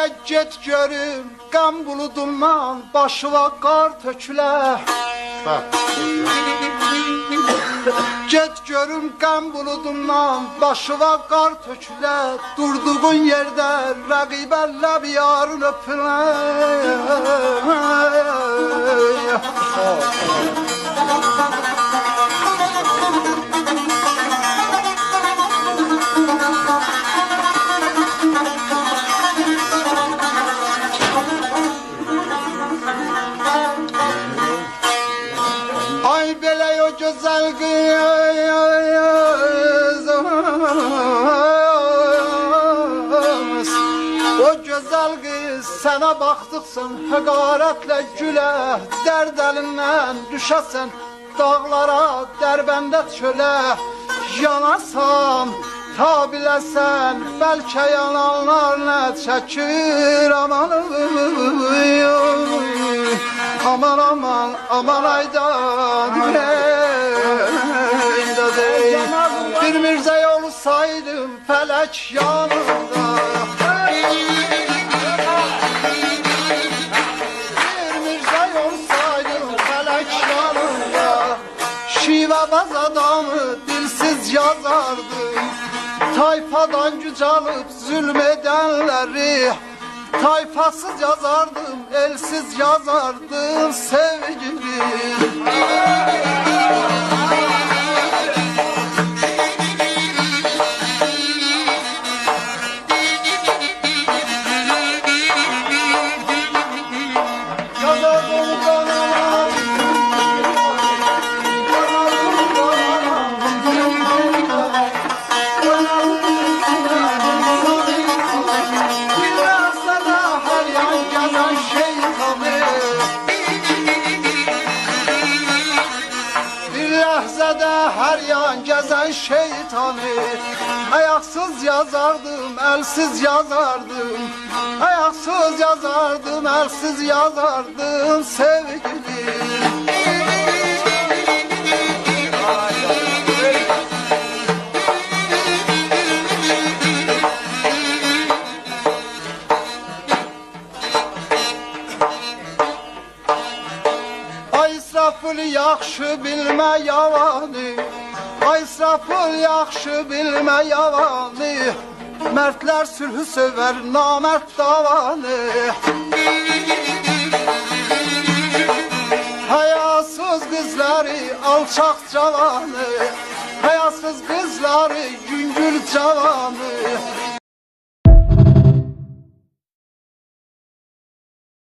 Elə get görüm qəm buludundan başıva qar tökülə. Get görüm qəm buludundan başıva qar tökülə. Durduğun yerdə rəqibə ləb yarın öpülə. Ay belə o gözəl qız, o gözəl qız sənə baxdıqsan həqarətlə gülə. Dərd əlindən düşəsən dağlara, dərbəndə çölə. Yanasan, ta biləsən, bəlkə yananlar nə çəkir. Aman aman aman aman aydan bir Mirzə olsaydım fələk yanında. Bir Mirzə olsaydım fələk yanında. Şivəbaz adamı dilsiz yazardım. Tayfadan güc alıp zulmedenleri tayfasız yazardım, elsiz yazardım sevgilim. Her yan gezen şeytanı ayaksız yazardım, elsiz yazardım. Ayaksız yazardım, elsiz yazardım sevgilim. Ay İsrafil yaxşı bilmə yavanı, ay İsrafil yaxşı bilmə yavanı. Mərdlər sülhü sevər, namərd davanı. Hayasız qızları, alçaq cavanı, hayasız qızları, yüngül cavanı.